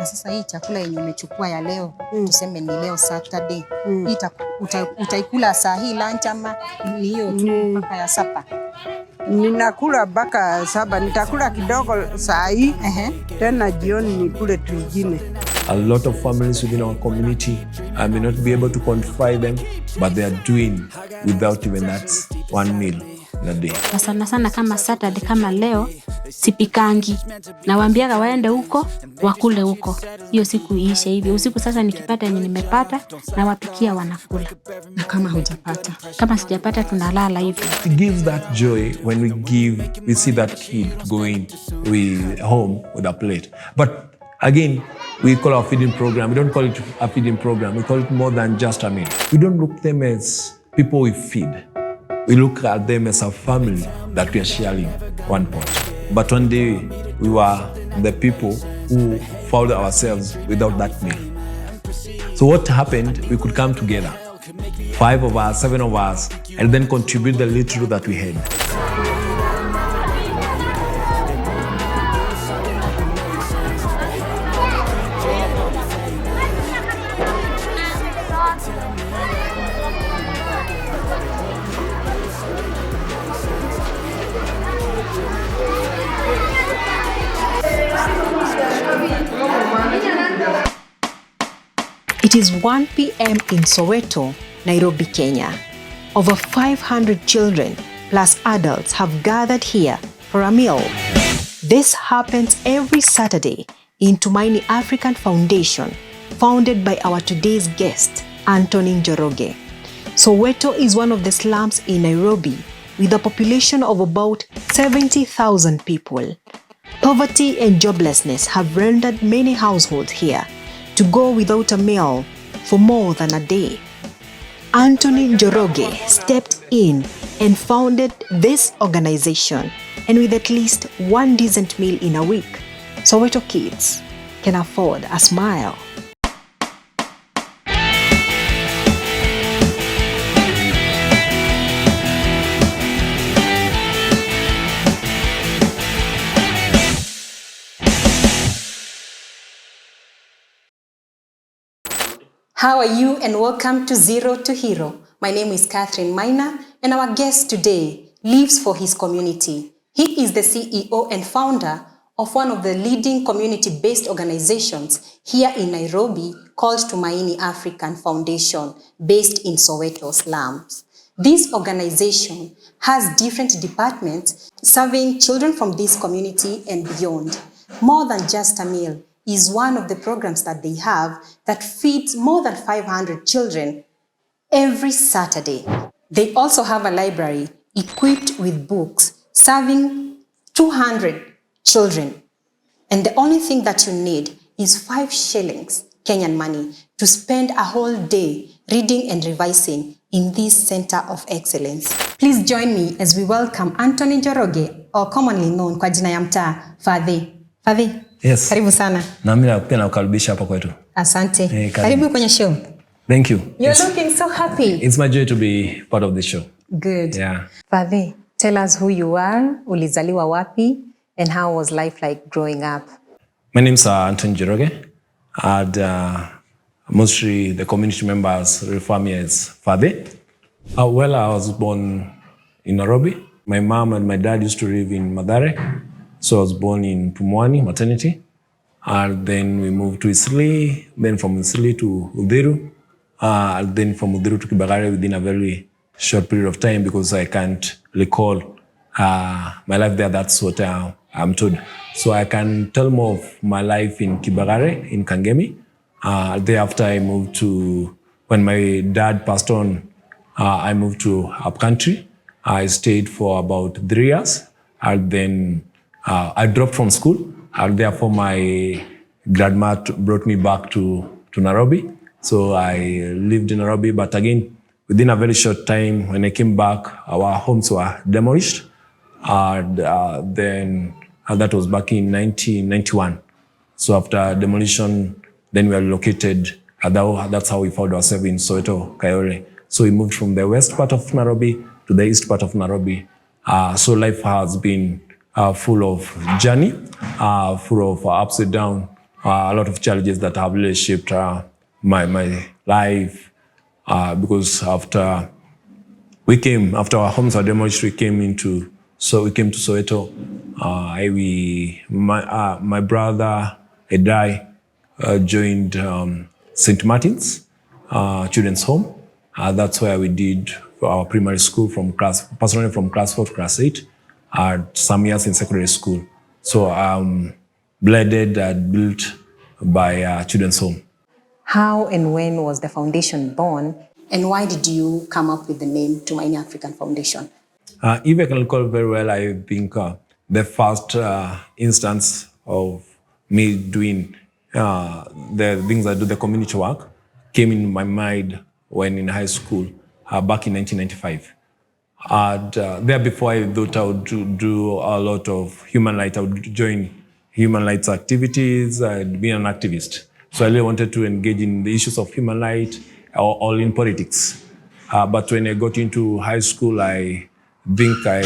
Na sasa hii chakula yenye umechukua ya leo, tuseme ni leo Saturday, hii utaikula saa hii lunch ama ni hiyo tu mpaka ya sapa? Ninakula mpaka saba, nitakula kidogo saa hii, tena jioni nikule tujine. A lot of families within our community, I may not be able to quantify them, but they are doing without even that one meal in a day. Sana kama Saturday kama leo, sipikangi. Na waambiaga waende huko, wakule huko. Hiyo siku iishe hivi. Usiku sasa nikipata yenye nimepata na wapikia wanakula. Na kama hujapata? Kama sijapata tunalala hivi. It gives that joy when we see that kid going home with a plate. But again, we call our feeding program. We don't call it a feeding program. We call it more than just a meal. We don't look at them as people we feed. We look at them as a family that we are sharing one pot. But one day, we were the people who found ourselves without that meal. So what happened, we could come together, 5 of us, 7 of us, and then contribute the little that we had. It is 1 p.m. in Soweto, Nairobi, Kenya. Over 500 children plus adults have gathered here for a meal. This happens every Saturday in Tumaini African Foundation, founded by our today's guest, Njoroge. Soweto is one of the slums in Nairobi with a population of about 70,000 people. Poverty and joblessness have rendered many households here to go without a meal for more than a day. Njoroge stepped in and founded this organization, and with at least one decent meal in a week, Soweto kids can afford a smile. How are you and welcome to Zero to Hero. My name is Catherine Maina and our guest today lives for his community. He is the CEO and founder of one of the leading community-based organizations here in Nairobi called Tumaini African Foundation, based in Soweto slums. This organization has different departments serving children from this community and beyond. More than just a meal is one of the programs that they have that feeds more than 500 children every Saturday. They also have a library equipped with books serving 200 children. And the only thing that you need is 5 shillings Kenyan money to spend a whole day reading and revising in this center of excellence. Please join me as we welcome Njoroge, or commonly known kwa jina ya mtaa, Fadhi. Fadhi. Yes. Karibu sana. Na mimi pia nakukaribisha hapa kwetu. Asante. Karibu kwenye show. Thank you. You're looking so happy. It's my joy to be part of the show. Good. Yeah. Fadhi, tell us who you are, ulizaliwa wapi, and how was life like growing up? My name's Njoroge, and mostly the community members refer me as Fadhi. Well, I was born in Nairobi. My mom and my dad used to live in Kibagare. So I was born in Pumwani maternity, and then we moved to Isli, then from Isli to Udhiru, and then from Udhiru to Kibagare within a very short period of time because I can't recall my life there. That's what I'm told. So I can tell more of my life in Kibagare, in Kangemi. Thereafter I moved to, when my dad passed on, I moved to upcountry. I stayed for about 3 years, and then I dropped from school, and therefore my grandma brought me back to Nairobi. So I lived in Nairobi, but again, within a very short time, when I came back, our homes were demolished. And then that was back in 1991. So after demolition, then we were located, that's how we found ourselves in Soweto, Kayore. So we moved from the west part of Nairobi to the east part of Nairobi. So life has been full of journey, full of ups and downs. a lot of challenges that have really shaped my life. Because after our homes were demolished, we came to Soweto. My brother and I joined St. Martin's Children's Home. That's where we did our primary school from class 4 to class 8, some years in secondary school. So blended and built by Children's Home. How and when was the foundation born, and why did you come up with the name Tumaini African Foundation? If I can recall very well, I think the first instance of me doing the things I do, the community work, came in my mind when in high school, back in 1995. And there before I thought I would do a lot of human rights. I would join human rights activities and be an activist. So I really wanted to engage in the issues of human rights or in politics. But when I got into high school, I think I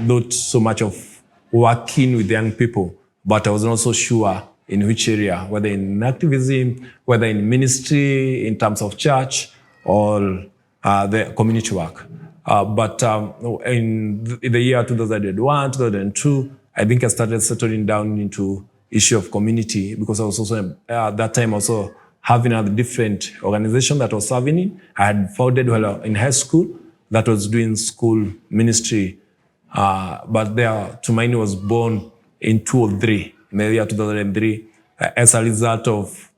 thought so much of working with young people, but I was not so sure in which area, whether in activism, whether in ministry, in terms of church, or the community work. But in the year 2001, 2002, I think I started settling down into issue of community, because I was also at that time also having a different organization that was serving it. I had founded while in high school that was doing school ministry. But there, Tumaini was born in 2003, in the year 2003, as a result of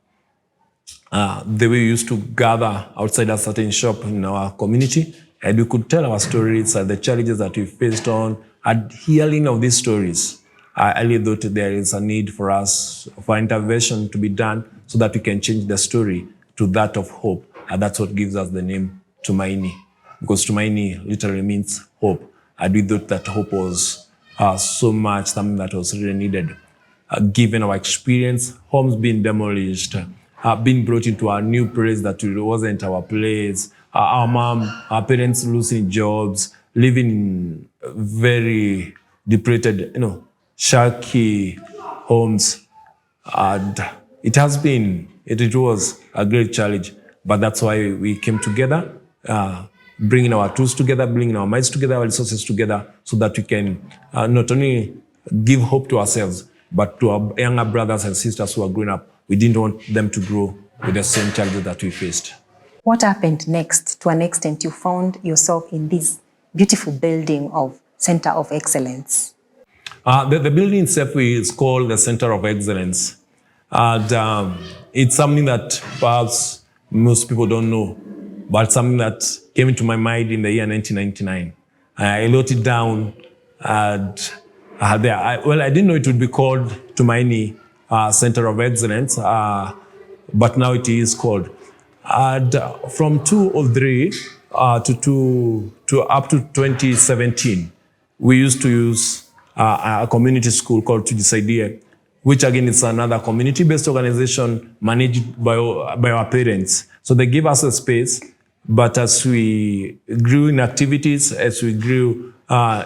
the way we used to gather outside a certain shop in our community, and we could tell our stories and the challenges that we faced on. And hearing of these stories, I really thought there is a need for us, for intervention to be done so that we can change the story to that of hope. And that's what gives us the name Tumaini, because Tumaini literally means hope. And we thought that hope was so much something that was really needed. Given our experience, homes being demolished, being brought into a new place that wasn't our place, our parents losing jobs, living in very depleted, shaky homes. And it was a great challenge, but that's why we came together, bringing our tools together, bringing our minds together, our resources together, so that we can not only give hope to ourselves, but to our younger brothers and sisters who are growing up. We didn't want them to grow with the same challenges that we faced. What happened next? To an extent, you found yourself in this beautiful building of Center of Excellence. The building itself is called the Center of Excellence. And it's something that perhaps most people don't know, but something that came into my mind in the year 1999. I wrote it down, and I didn't know it would be called Tumaini Center of Excellence, but now it is called. And from 2003 to up to 2017, we used to use a community school called Tujisaidie, which again is another community-based organization managed by our parents. So they give us a space, but as we grew in activities, as we grew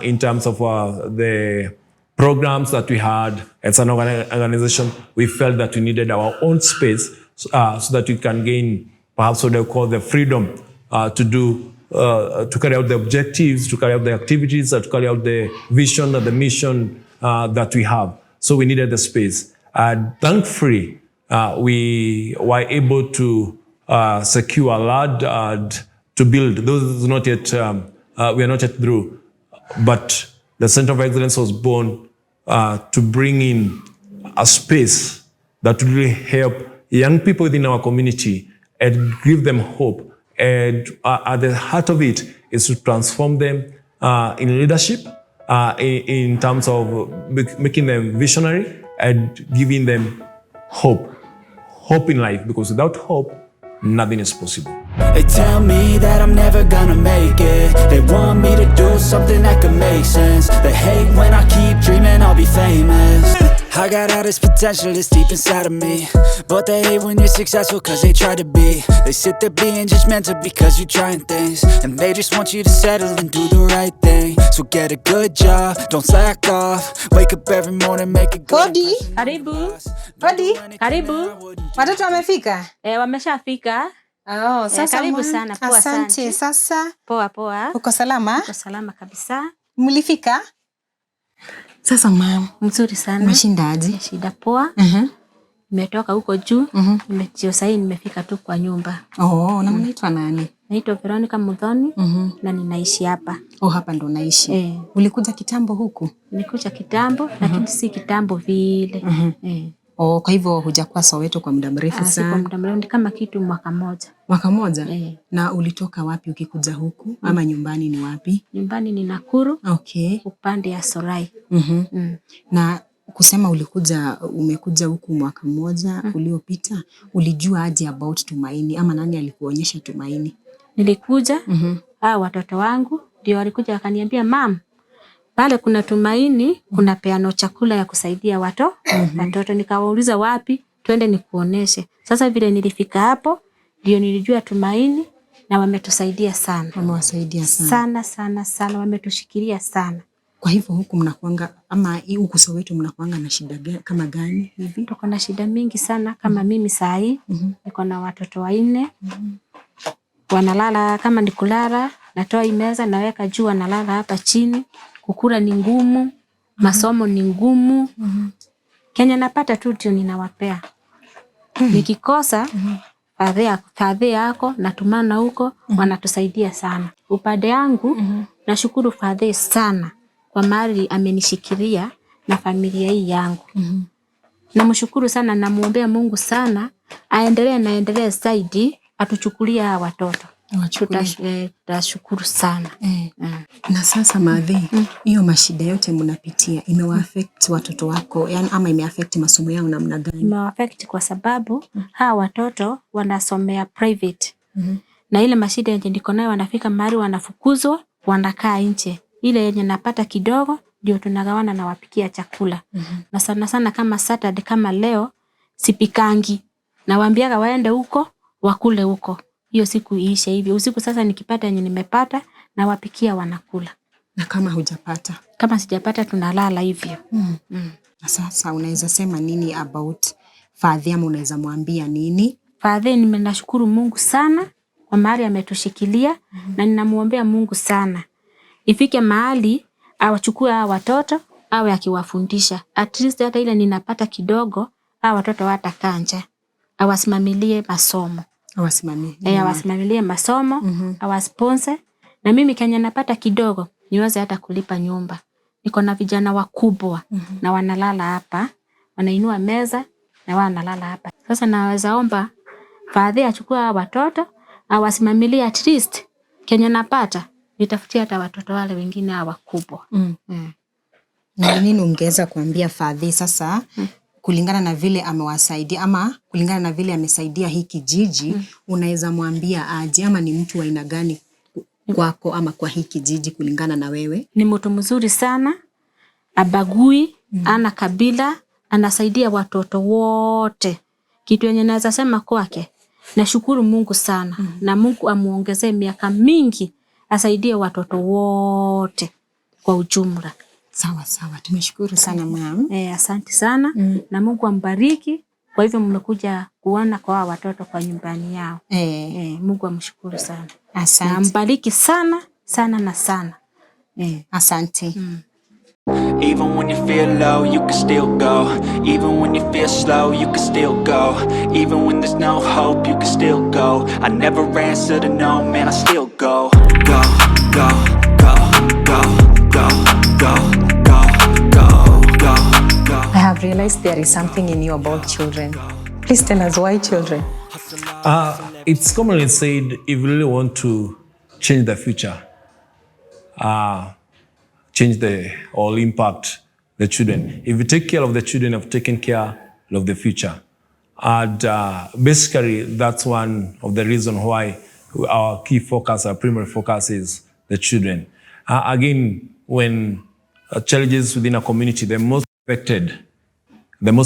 in terms of the programs that we had as an organization, we felt that we needed our own space so that we can gain perhaps what they call the freedom to carry out the objectives, to carry out the activities, to carry out the vision or the mission that we have. So we needed the space. And thankfully, we were able to secure a land to build. Those is not yet, we are not yet through. But the Center of Excellence was born to bring in a space that will really help young people within our community and give them hope. And at the heart of it is to transform them in leadership, in terms of making them visionary and giving them hope in life, because without hope, nothing is possible. They tell me that I'm never gonna make it. They want me to do something that could make sense. They hate when I keep dreaming I'll be famous. I got all this potential that's deep inside of me, but they hate when you're successful cause they try to be. They sit there being judgmental because you're trying things, and they just want you to settle and do the right thing. So get a good job, don't slack off. Wake up every morning, make a good Hodi. Karibu. Hodi. Karibu. Watoto wamefika? Wameshafika. Sasa karibu sana. Poa, asante. Sasa Poa. uko salama? Uko salama kabisa. Mlifika? Sasa mama, Mzuri sana. Umeshindaje? Shida poa. Nimetoka huko juu. Sahii nimefika tu kwa nyumba. Na mnaitwa nani? Naitwa Veronica Muthoni na ninaishi hapa. Hapa ndo naishi. Ulikuja kitambo huku? Nilikuja kitambo lakini si kitambo vile. Kwa hivyo hujakuwa Soweto kwa muda mrefu sana? Si kwa muda mrefu, kama kitu mwaka moja. Mwaka moja? Na ulitoka wapi ukikuja huku? Ama nyumbani ni wapi? Nyumbani ni Nakuru. Okay. Upande ya Sorai. Na kusema umekuja huku mwaka mmoja uliopita, ulijua aje about Tumaini ama nani alikuonyesha Tumaini? Nilikuja, watoto wangu ndio walikuja wakaniambia, "Mam, pale kuna Tumaini, kuna peano chakula ya kusaidia watoto." Nikawauliza wapi, twende nikuoneshe. Sasa vile nilifika hapo, ndio nilijua Tumaini na wametusaidia sana. Wamewasaidia sana. Sana, wametushikilia sana. Kwa hivyo huku mnakuanga ama huku Soweto mnakuanga na shida kama gani hivi? Tuko na shida mingi sana kama mimi saa hii. Niko na watoto 4. Wanalala kama nikulala, natoa meza naweka juu, wanalala hapa chini. Kukula ni ngumu, masomo ni ngumu. Kenya napata tu ndio ninawapea. Nikikosa fadhe yako natumana huko, wanatusaidia sana. Upande yangu nashukuru fadhe sana kwa mali amenishikilia na familia hii yangu. Namshukuru sana, namuombea Mungu sana aendelee zaidi atuchukulia watoto. Tutashukuru sana. Na sasa madhi, hiyo mashida yote mnapitia imewa-affect watoto wako ama ime-affect masomo yao namna gani? Imewa-affect kwa sababu hawa watoto wanasomea private. Na ile mashida yenye niko nayo, wanafika mahali wanafukuzwa, wanakaa nje. Ile yenye napata kidogo ndio tunagawana na wapikia chakula. Na sana kama Saturday kama leo sipikangi. Nawaambiaga waende huko, wakule huko. Hiyo siku iishe hivyo. Usiku sasa nikipata yenye nimepata na wapikia wanakula. Na kama hujapata? Kama sijapata tunalala hivyo. Na sasa unaweza sema nini about Father ama unaweza mwambia nini? Father, ninashukuru Mungu sana kwa mahali ametushikilia na ninamuombea Mungu sana. Ifike mahali awachukue hawa watoto awe akiwafundisha. At least hata ile ninapata kidogo hawa watoto watakaa nje. Awasimamilie masomo. Awasimamilie masomo, awasponsor. Na mimi Kenya napata kidogo niweze hata kulipa nyumba. Niko na vijana wakubwa na wanalala hapa, wanainua meza na wanalala hapa. Sasa naweza omba Father achukue hawa watoto, awasimamilie at least Kenya napata nitafutia hata watoto wale wengine hawa wakubwa. Na nini ungeweza kuambia Father sasa kulingana na vile amewasaidia ama kulingana na vile amesaidia hii kijiji, unaweza mwambia aje ama ni mtu wa aina gani kwako ama kwa hii kijiji kulingana na wewe? Ni mtu mzuri sana, abagui, ana kabila, anasaidia watoto wote. Kitu yenye naweza sema kwake, nashukuru Mungu sana na Mungu amuongezee miaka mingi asaidie watoto wote kwa ujumla. Sawa, tumeshukuru sana ma'am. Asante sana na Mungu ambariki. Kwa hivyo mmekuja kuona kwa watoto kwa nyumbani yao. Mungu amshukuru sana. Asante. Na ambariki sana na sana. Asante. Even when you feel low, you can still go. Even when you feel slow, you can still go. Even when there's no hope, you can still go. I never answer to no, man, I still go. Go, go, go, go, go, go. I have realized there is something in you about children. Please tell us why children? It's commonly said if you really want to change the future, or impact the children. If you take care of the children, you've taken care of the future. And basically, that's one of the reasons why our key focus, our primary focus is the children. Again, when challenges within a community, the most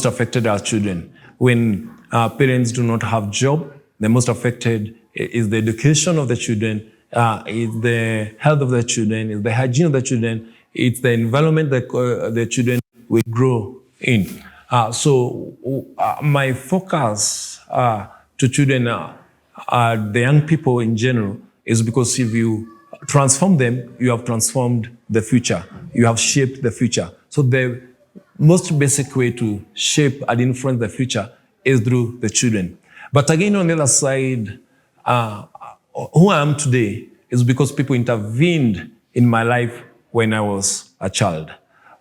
affected are children. When parents do not have job, the most affected is the education of the children it's the health of the children, it's the hygiene of the children, it's the environment that the children will grow in. So my focus to children, the young people in general, is because if you transform them, you have transformed the future. You have shaped the future. So the most basic way to shape and influence the future is through the children. But again, on the other side, who I am today is because people intervened in my life when I was a child.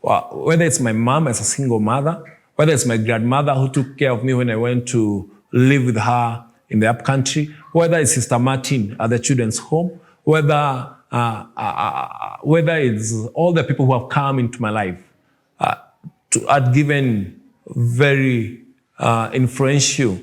Whether it's my mom as a single mother, whether it's my grandmother who took care of me when I went to live with her in the upcountry, whether it's Sister Martin at the children's home, whether it's all the people who have come into my life, had given very influential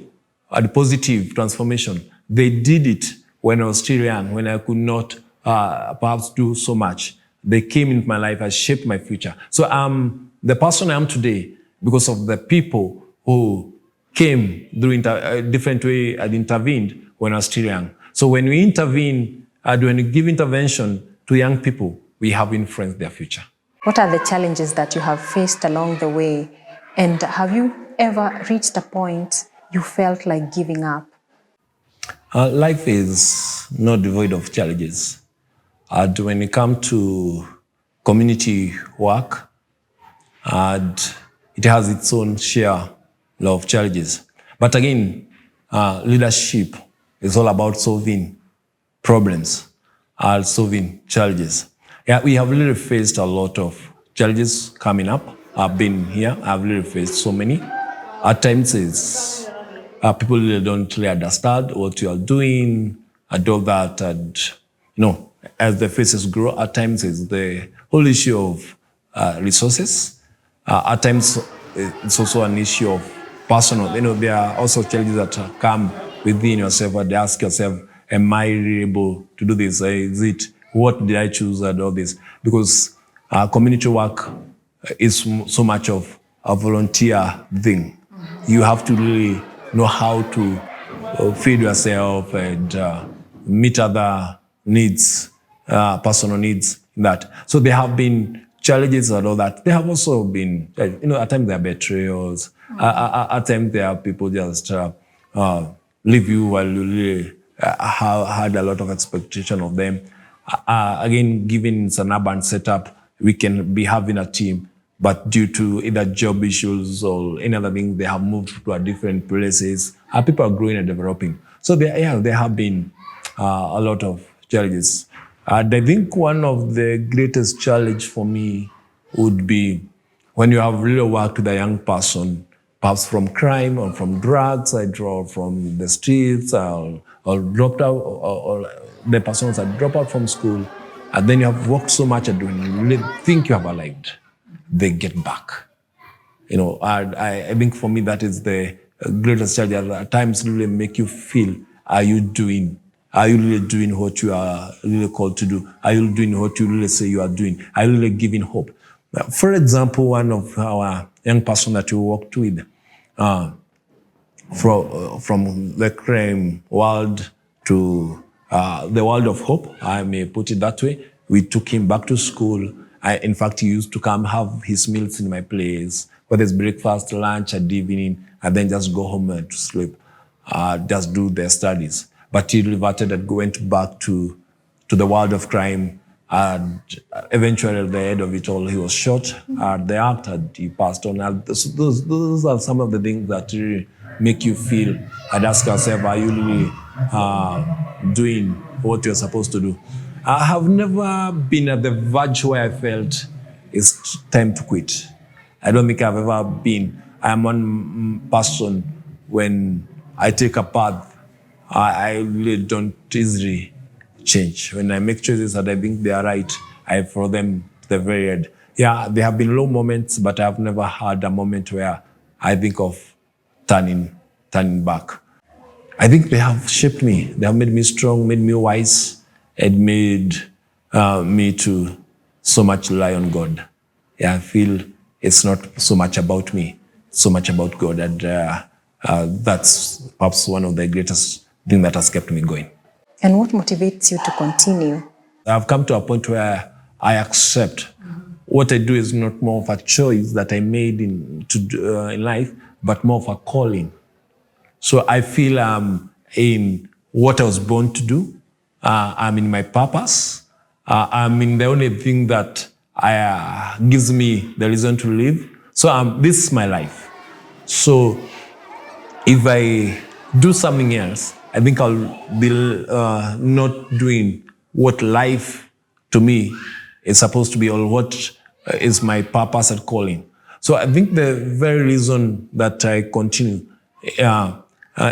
and positive transformation. They did it when I was still young, when I could not perhaps do so much. They came into my life and shaped my future. So I'm the person I am today because of the people who came through a different way and intervened when I was still young. So when we intervene and when we give intervention to young people, we have influenced their future. What are the challenges that you have faced along the way? And have you ever reached a point you felt like giving up? Life is not devoid of challenges. And when it comes to community work, and it has its own share of challenges. But again, leadership is all about solving problems and solving challenges. Yeah, we have really faced a lot of challenges coming up. I've been here, I've really faced so many. At times, people really don't really understand what you are doing and all that. And, as the faces grow, at times it's the whole issue of resources. At times, it's also an issue of personal. There are also challenges that come within yourself and ask yourself, am I really able to do this? Is it, what did I choose and all this? Because community work is so much of a volunteer thing. You have to really know how to feed yourself and meet other needs, personal needs in that. So there have been challenges and all that. There have also been, at times there are betrayals. At times there are people just leave you while you really had a lot of expectation of them. Again, given it's an urban setup, we can be having a team, but due to either job issues or any other thing, they have moved to a different places. People are growing and developing. So there have been a lot of challenges. And I think one of the greatest challenge for me would be when you have really worked with a young person, perhaps from crime or from drugs, or from the streets, or dropped out, or the person has dropped out from school, and then you have worked so much and you really think you have arrived, they get back. I think for me that is the greatest challenge. At times really make you feel, are you really doing what you are really called to do? Are you doing what you really say you are doing? Are you really giving hope? For example, one of our young person that we worked with, from the crime world to the world of hope, I may put it that way. We took him back to school. In fact, he used to come have his meals in my place, whether it's breakfast, lunch, and evening, and then just go home and to sleep, just do their studies. But he reverted and went back to the world of crime. And eventually, at the end of it all, he was shot at the act and he passed on. And those are some of the things that really make you feel and ask yourself, are you really doing what you're supposed to do? I have never been at the verge where I felt it's time to quit. I don't think I've ever been. I'm one person, when I take a path, I really don't easily change. When I make choices that I think they are right, I follow them to the very end. Yeah, there have been low moments, but I've never had a moment where I think of turning back. I think they have shaped me. They have made me strong, made me wise, and made me to so much rely on God. Yeah, I feel it's not so much about me, so much about God. And that's perhaps one of the greatest things that has kept me going. And what motivates you to continue? I've come to a point where I accept what I do is not more of a choice that I made in life, but more of a calling. So I feel in what I was born to do. I'm in my purpose. I'm in the only thing that gives me the reason to live. So this is my life. So if I do something else, I think I'll be not doing what life to me is supposed to be, or what is my purpose and calling. So I think the very reason that I continue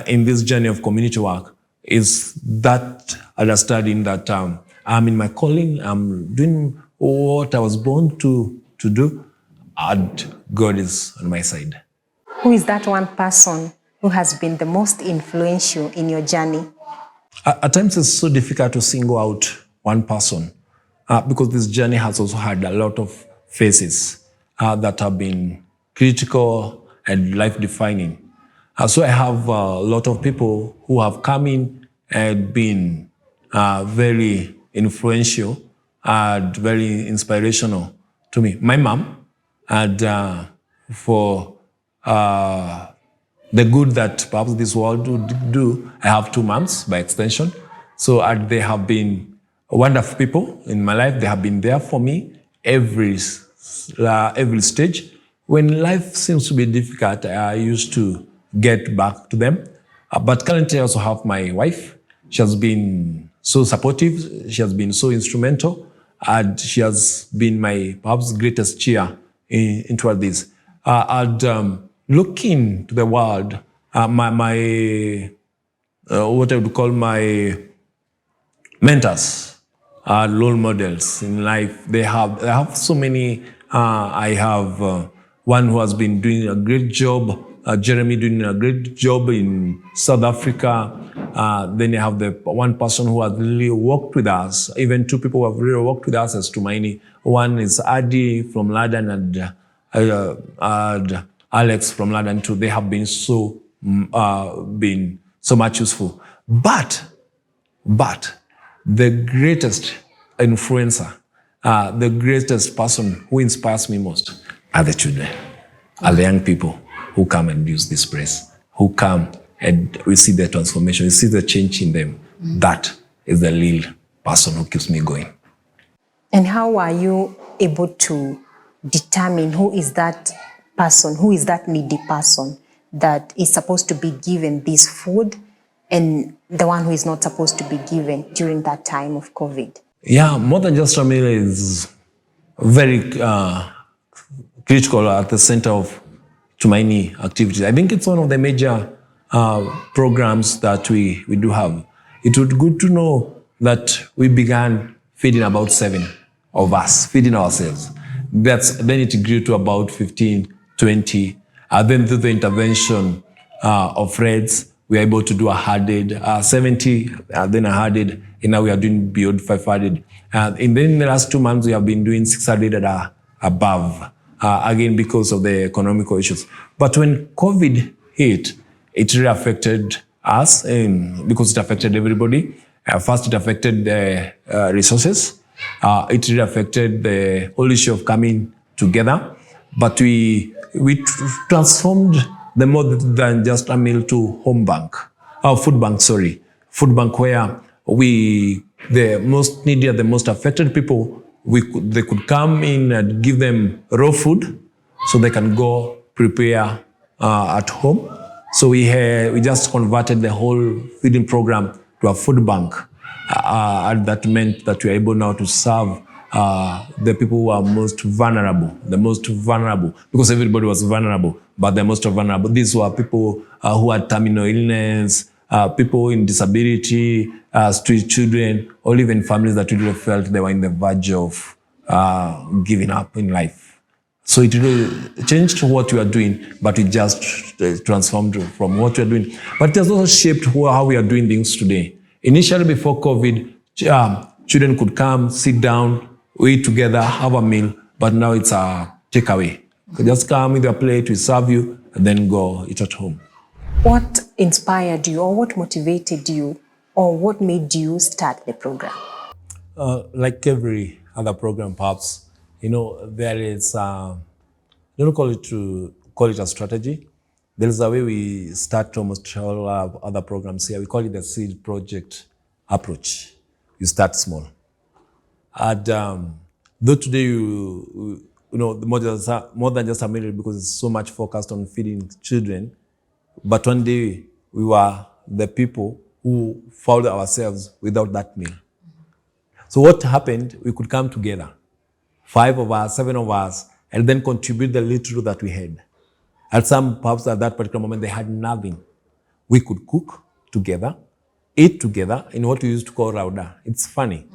in this journey of community work is that understanding that I'm in my calling, I'm doing what I was born to do, and God is on my side. Who is that one person who has been the most influential in your journey? At times it's so difficult to single out one person because this journey has also had a lot of phases that have been critical and life-defining. So I have a lot of people who have come in and been very influential and very inspirational to me. My mom, and for the good that perhaps this world would do, I have two moms by extension. So they have been wonderful people in my life. They have been there for me every stage. When life seems to be difficult, I used to get back to them. But currently I also have my wife. She has been so supportive. She has been so instrumental. And she has been my perhaps greatest cheer into this. Looking to the world, my what I would call my mentors, role models in life. I have so many. I have one who has been doing a great job, Jeremy doing a great job in South Africa. Then I have the one person who has really worked with us. Even two people who have really worked with us as Tumaini. One is Adi from London and Alex from London too. They have been so much useful. But the greatest influencer, the greatest person who inspires me most are the children, are the young people who come and use this place, who come and we see the transformation, we see the change in them. That is the real person who keeps me going. And how are you able to determine who is that person, who is that needy person that is supposed to be given this food and the one who is not supposed to be given during that time of COVID? Yeah, more than just a meal is very critical at the center of Tumaini activities. I think it's one of the major programs that we do have. It would be good to know that we began feeding about 7 of us, feeding ourselves. Then it grew to about 15, 20. Then through the intervention of Reds, we are able to do a harded 70, then a harded, and now we are doing beyond 500. And then in the last 2 months, we have been doing 600 and above, again, because of the economical issues. But when COVID hit, it really affected us because it affected everybody. First, it affected the resources. It really affected the whole issue of coming together. But we transformed the more than just a meal to food bank, where the most needy, the most affected people, they could come in and give them raw food so they can go prepare at home. So we just converted the whole feeding program to a food bank. And that meant that we are able now to serve the people who are most vulnerable, because everybody was vulnerable, but the most vulnerable. These were people who had terminal illness, people in disability, street children, or even families that really felt they were in the verge of giving up in life. So it really changed what we are doing, but we just transformed from what we are doing. But it has also shaped how we are doing things today. Initially, before COVID, children could come, sit down, we eat together, have a meal, but now it's a takeaway. You just come with your plate, we serve you, and then go eat at home. What inspired you or what motivated you or what made you start the program? Like every other program, perhaps, there is, don't call it a strategy. There is a way we start almost all our other programs here. We call it the seed project approach. You start small. And though today, more than just a meal, because it's so much focused on feeding children, but one day we were the people who found ourselves without that meal. So what happened, we could come together, 5 of us, 7 of us, and then contribute the little that we had. At some, perhaps at that particular moment, they had nothing. We could cook together, eat together in what we used to call rauda. It's funny.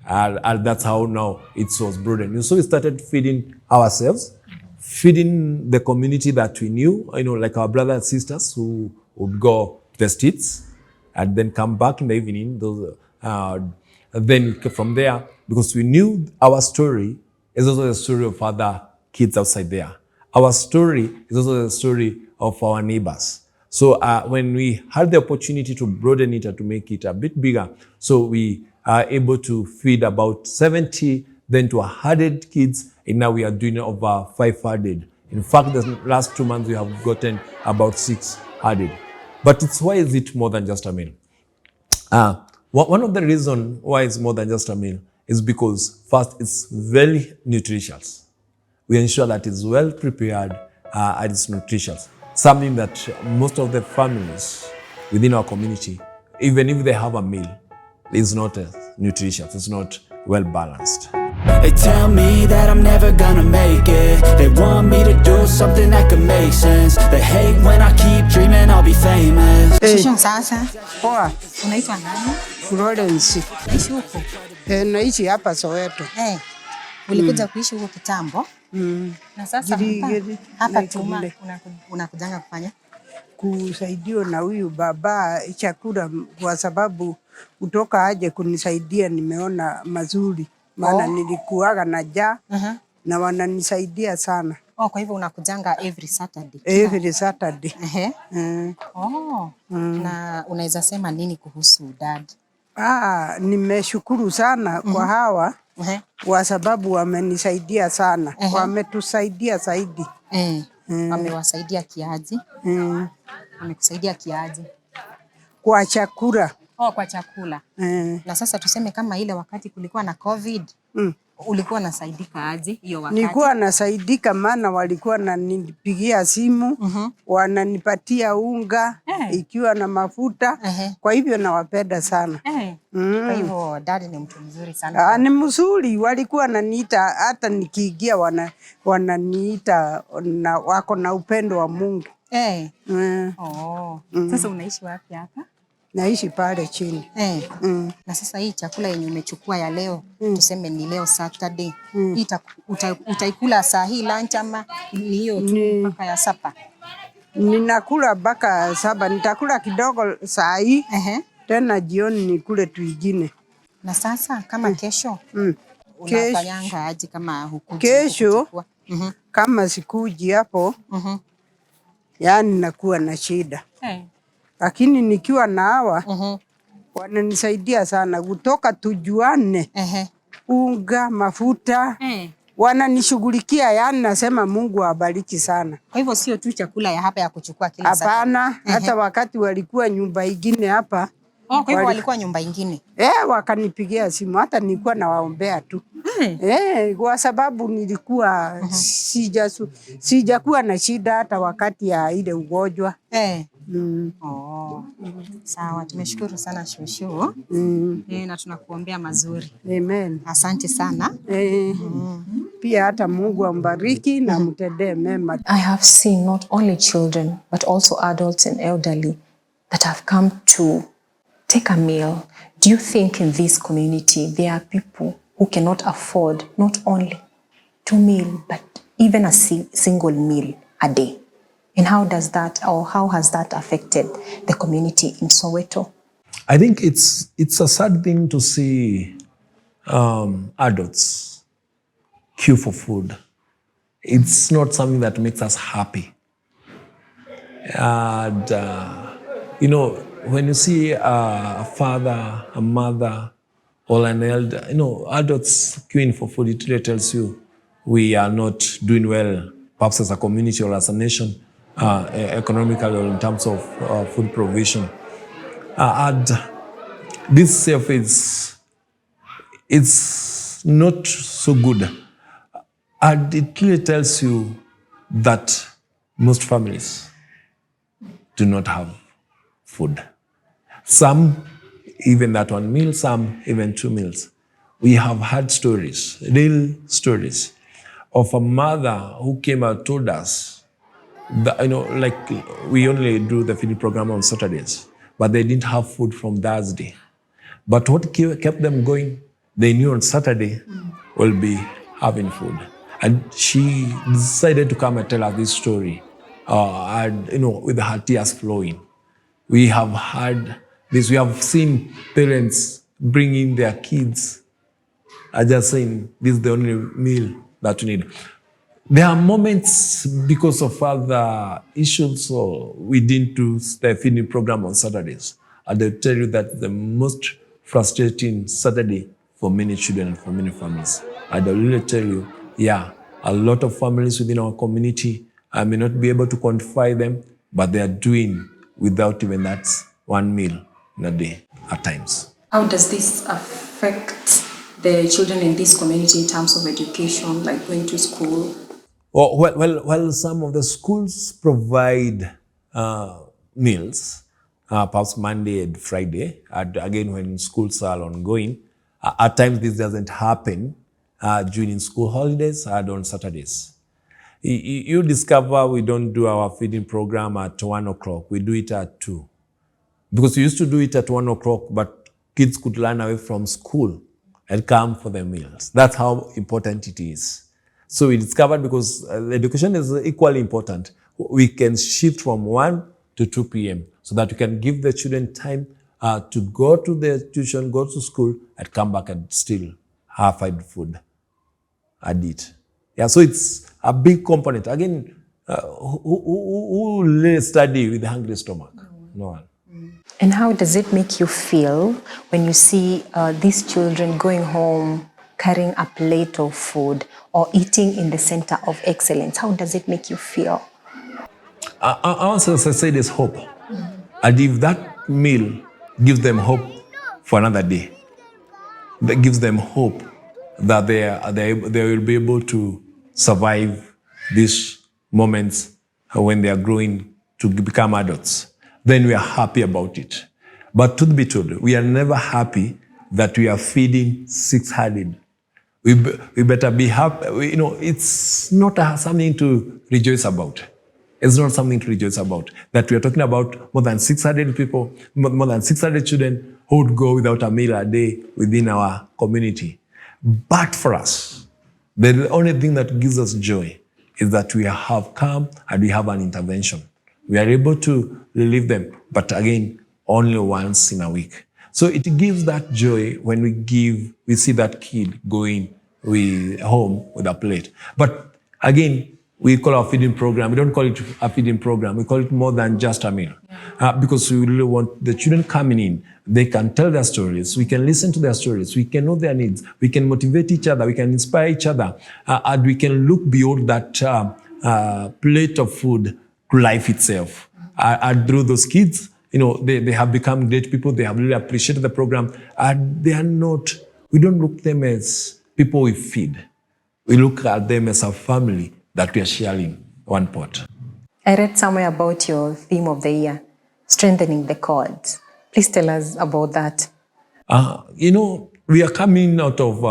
And that's how now it was broadened. So we started feeding ourselves, feeding the community that we knew, like our brothers and sisters who would go to the streets and then come back in the evening. Then from there, because we knew our story is also the story of other kids outside there. Our story is also the story of our neighbors. So when we had the opportunity to broaden it and to make it a bit bigger, so we are able to feed about 70, then to 100 kids, and now we are doing over 500. In fact, the last 2 months we have gotten about 600. But why is it more than just a meal? One of the reasons why it's more than just a meal is because, first, it's very nutritious. We ensure that it's well prepared and it's nutritious. Something that most of the families within our community, even if they have a meal, is not nutritious, it's not well balanced. They tell me that I'm never gonna make it. They want me to do something that could make sense. They hate when I keep dreaming I'll be famous. Hey, Sasa, poa, unaitwa nani? Florence. Unaishi huko? Naishi hapa Soweto. Ulikuja kuishi huko kitambo? Na sasa hapa Tuma unakujanga kufanya? Kusaidiwa na huyu baba chakula, kwa sababu kutoka aje kunisaidia nimeona mazuri. Maana nilikuwaga na njaa na wananisaidia sana. Kwa hivyo unakujanga every Saturday? Every Saturday. Na unaweza sema nini kuhusu dad? Nimeshukuru sana kwa hawa kwa sababu wamenisaidia sana. Wametusaidia zaidi. Wamewasaidia kiaje? Wamekusaidia kiaje? Kwa chakula. Kwa chakula. Na sasa tuseme kama ile wakati kulikuwa na COVID, ulikuwa nasaidika aje hiyo wakati? Nilikuwa nasaidika maana walikuwa wananipigia simu, wananipatia unga, ikiwa na mafuta. Kwa hivyo nawapenda sana. Kwa hivyo dad ni mtu mzuri sana. Ni mzuri, walikuwa wananiita hata nikiingia wananiita na wako na upendo wa Mungu. Sasa unaishi wapi hapa? Naishi pale chini. Na sasa hii chakula yenye umechukua ya leo, tuseme ni leo Saturday, utaikula saa hii lunch ama ni hiyo tu mpaka ya sapa? Ninakula mpaka saba, nitakula kidogo saa hii, tena jioni nikule tuingine. Na sasa kama kesho, unafanyanga aje kama hukuji? Kesho, kama sikuji hapo, yani nakuwa na shida. Lakini nikiwa na hawa, wananisaidia sana kutoka tujuane, unga, mafuta, wananishughulikia, yani nasema Mungu awabariki sana. Kwa hivyo sio tu chakula ya hapa ya kuchukua kila saa? Hapana, hata wakati walikuwa nyumba ingine hapa. Kwa hivyo walikuwa nyumba ingine? Wakanipigia simu, hata nilikuwa nawaombea tu. Kwa sababu nilikuwa sijakuwa na shida hata wakati ya ile ugonjwa. Sawa, tumeshukuru sana shushu. Na tunakuombea mazuri. Amen. Asante sana. Pia hata Mungu ambariki na mtendee mema. I have seen not only children but also adults and elderly that have come to take a meal. Do you think in this community there are people who cannot afford not only 2 meals but even a single meal a day? And how does that, or how has that affected the community in Soweto? I think it's a sad thing to see adults queue for food. It's not something that makes us happy. And, when you see a father, a mother, or an elder, adults queuing for food, it really tells you we are not doing well, perhaps as a community or as a nation, economically or in terms of food provision. And this self it's not so good. And it clearly tells you that most families do not have food. Some even that one meal, some even 2 meals. We have had stories, real stories, of a mother who came and told us that, like we only do the feeding program on Saturdays, but they didn't have food from Thursday. But what kept them going, they knew on Saturday we'll be having food. And she decided to come and tell us this story, with her tears flowing. We have had this, we have seen parents bringing their kids, just saying, this is the only meal that we need. There are moments because of other issues, so we didn't do the feeding program on Saturdays. And I'll tell you that the most frustrating Saturday for many children and for many families. And I'll really tell you, a lot of families within our community, I may not be able to quantify them, but they are doing without even that one meal in a day at times. How does this affect the children in this community in terms of education, like going to school? Well, some of the schools provide meals, perhaps Monday and Friday. And again, when schools are ongoing, at times this doesn't happen during school holidays and on Saturdays. You discover we don't do our feeding program at 1 o'clock. We do it at 2. Because we used to do it at 1 o'clock, but kids could run away from school and come for their meals. That's how important it is. So we discovered, because education is equally important, we can shift from 1 to 2 p.m. so that we can give the children time to go to their tuition, go to school, and come back and still have food and eat. So it's a big component. Again, who will study with a hungry stomach? No one. And how does it make you feel when you see these children going home, carrying a plate of food or eating in the center of excellence? How does it make you feel? Also, as I said, is hope. And if that meal gives them hope for another day, that gives them hope that they will be able to survive these moments when they are growing to become adults, then we are happy about it. But truth be told, we are never happy that we are feeding 600. We better be happy. It's not something to rejoice about. It's not something to rejoice about. That we are talking about more than 600 people, more than 600 children who would go without a meal a day within our community. But for us, the only thing that gives us joy is that we have come and we have an intervention. We are able to relieve them, but again, only once in a week. So it gives that joy when we see that kid going home with a plate. But again, we call our feeding program, we don't call it a feeding program, we call it more than just a meal. Because we really want the children coming in, they can tell their stories, we can listen to their stories, we can know their needs, we can motivate each other, we can inspire each other, and we can look beyond that plate of food to life itself. And through those kids, they have become great people, they have really appreciated the program, and we don't look at them as people we feed. We look at them as a family that we are sharing one pot. I read somewhere about your theme of the year, strengthening the cords. Please tell us about that. We are coming out of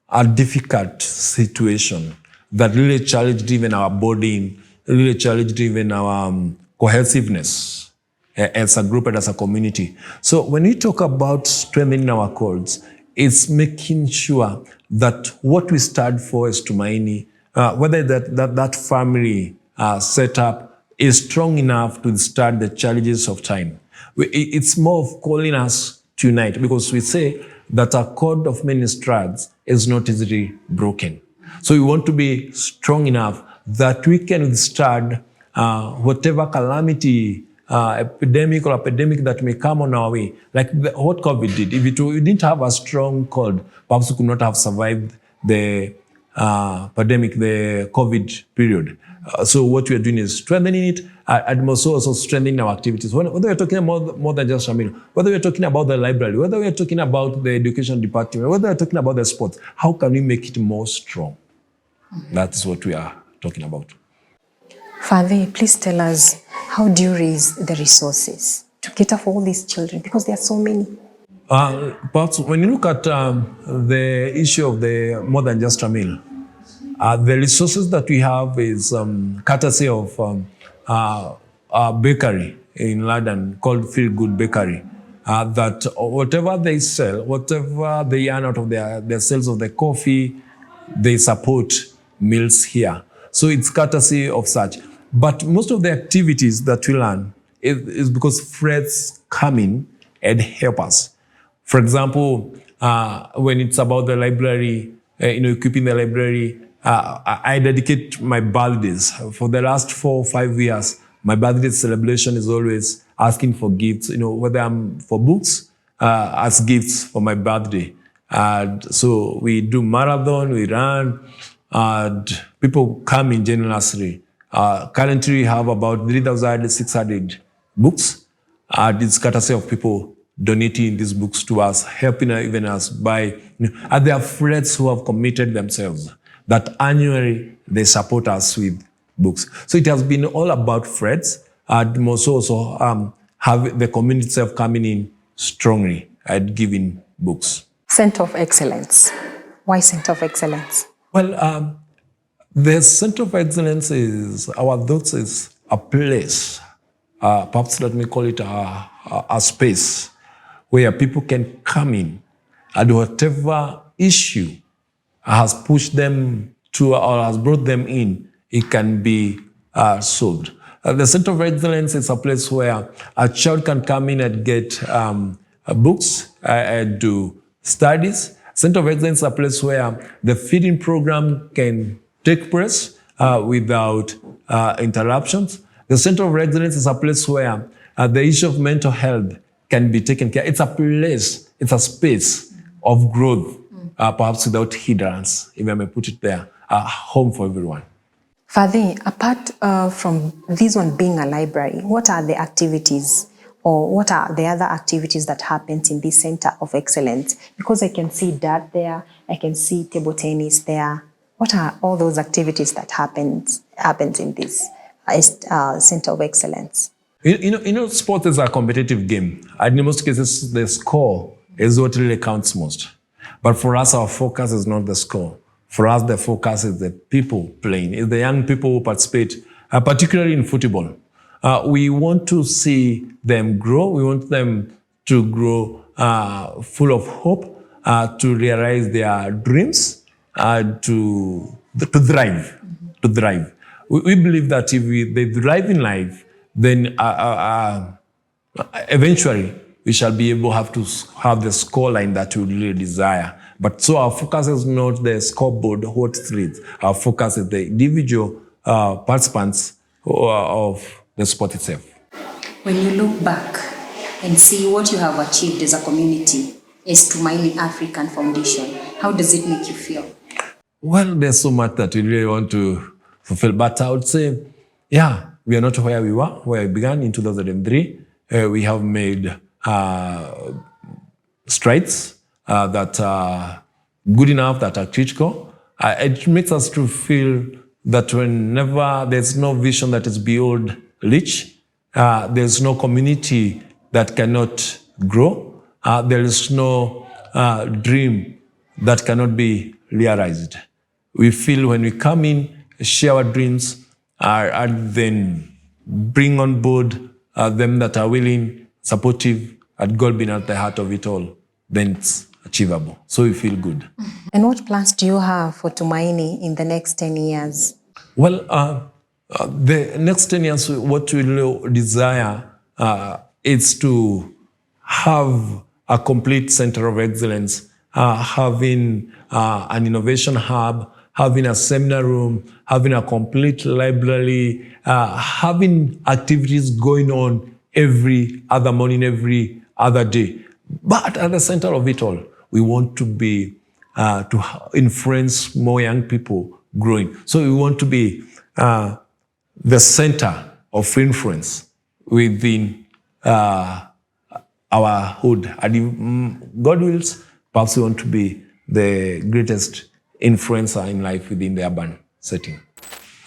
a difficult situation that really challenged even our body, really challenged even our cohesiveness as a group and as a community. So when we talk about strengthening our cords, it's making sure that what we stand for as Tumaini, whether that family setup is strong enough to withstand the challenges of time. It's more of calling us to unite, because we say that a cord of many strands is not easily broken. So we want to be strong enough that we can withstand whatever calamity epidemic or epidemic that may come on our way, like what COVID did. If we didn't have a strong cold, perhaps we could not have survived the pandemic, the COVID period. So what we are doing is strengthening it, and also strengthening our activities. Whether we're talking about more than just a meal, whether we're talking about the library, whether we're talking about the education department, whether we're talking about the sports, how can we make it more strong? That's what we are talking about. Father, please tell us, how do you raise the resources to cater for all these children? Because there are so many. Perhaps when you look at the issue of the more than just a meal, the resources that we have is courtesy of a bakery in London called Feel Good Bakery. That whatever they sell, whatever they earn out of their sales of the coffee, they support meals here. So it's courtesy of such. But most of the activities that we learn is because friends come in and help us. For example, when it's about the library, equipping the library, I dedicate my birthdays. For the last 4 or 5 years, my birthday celebration is always asking for gifts, whether I'm for books, as gifts for my birthday. So we do marathon, we run, and people come in generously. Currently, we have about 3,600 books. It's courtesy of people donating these books to us, helping even us by, and there are friends who have committed themselves that annually they support us with books. So it has been all about friends, and also have the community itself coming in strongly at giving books. Center of Excellence. Why Center of Excellence? Well, the Center of Excellence is, our thoughts is a place, perhaps let me call it a space where people can come in and whatever issue has pushed them to or has brought them in, it can be solved. The Center of Excellence is a place where a child can come in and get books and do studies. Center of Excellence is a place where the feeding program can take place without interruptions. The Center of Excellence is a place where the issue of mental health can be taken care of. It's a place, it's a space of growth, perhaps without hindrance, if I may put it there, a home for everyone. Father, apart from this one being a library, what are the activities or what are the other activities that happens in this Center of Excellence? Because I can see dart there, I can see table tennis there. What are all those activities that happens in this Center of Excellence? Sport is a competitive game. And in most cases, the score is what really counts most. But for us, our focus is not the score. For us, the focus is the people playing, is the young people who participate, particularly in football. We want to see them grow. We want them to grow full of hope, to realize their dreams, to thrive. To thrive. We believe that if they thrive in life, then eventually we shall be able to have the scoreline that we really desire. But so our focus is not the scoreboard, what threads. Our focus is the individual participants of the sport itself. When you look back and see what you have achieved as a community, as Tumaini African Foundation, how does it make you feel? Well, there's so much that we really want to fulfill, but I would say, yeah, we are not where we were, where we began in 2003. We have made strides that are good enough, that are critical. It makes us to feel that whenever there's no vision that is beyond reach, there's no community that cannot grow, there is no dream that cannot be realized. We feel when we come in, share our dreams, and then bring on board them that are willing, supportive, and God being at the heart of it all, then it's achievable. So we feel good. And what plans do you have for Tumaini in the next 10 years? Well, the next 10 years, what we desire is to have a complete Center of Excellence, having an innovation hub, having a seminar room, having a complete library, having activities going on every other morning, every other day. But at the center of it all, we want to be, to influence more young people growing. So we want to be the center of influence within our hood. And if God wills, perhaps we want to be the greatest influencer in life within the urban setting.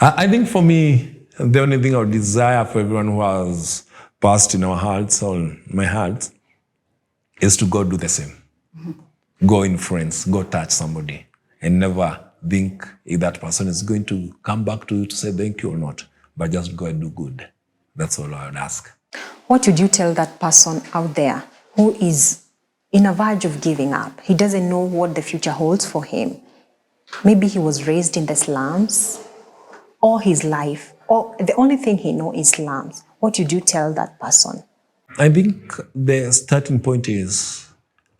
I think for me, the only thing I would desire for everyone who has passed in our hearts or my heart is to go do the same. Go influence, go touch somebody, and never think if that person is going to come back to you to say thank you or not, but just go and do good. That's all I would ask. What would you tell that person out there who is in a verge of giving up? He doesn't know what the future holds for him. Maybe he was raised in the slums all his life, or the only thing he knows is slums. What would you tell that person? I think the starting point is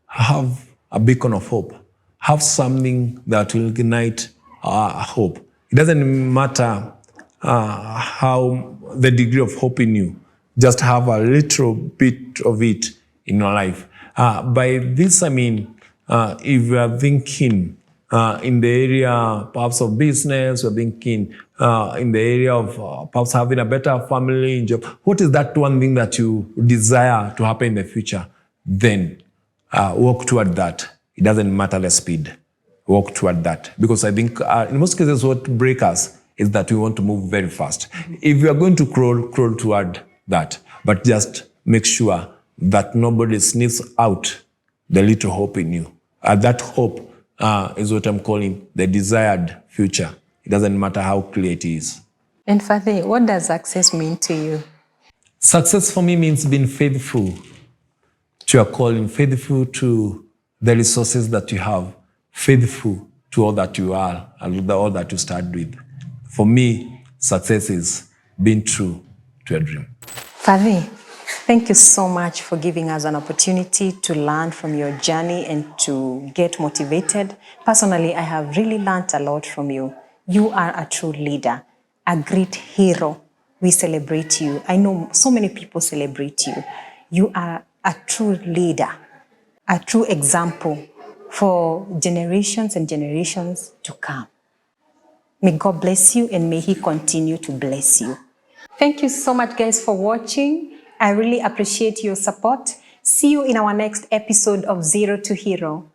have a beacon of hope. Have something that will ignite hope. It doesn't matter how the degree of hope in you. Just have a little bit of it in your life. By this, I mean, if you are thinking in the area perhaps of business, you're thinking in the area of perhaps having a better family job, what is that one thing that you desire to happen in the future? Then work toward that. It doesn't matter the speed. Work toward that. Because I think in most cases what breaks us is that we want to move very fast. If you are going to crawl toward that. But just make sure that nobody sniffs out the little hope in you. That hope is what I'm calling the desired future. It doesn't matter how clear it is. And Fathe, what does success mean to you? Success for me means being faithful to your calling, faithful to the resources that you have, faithful to all that you are and all that you start with. For me, success is being true to your dream. Fathe, thank you so much for giving us an opportunity to learn from your journey and to get motivated. Personally, I have really learned a lot from you. You are a true leader, a great hero. We celebrate you. I know so many people celebrate you. You are a true leader, a true example for generations and generations to come. May God bless you and may He continue to bless you. Thank you so much, guys, for watching. I really appreciate your support. See you in our next episode of Zero to Hero.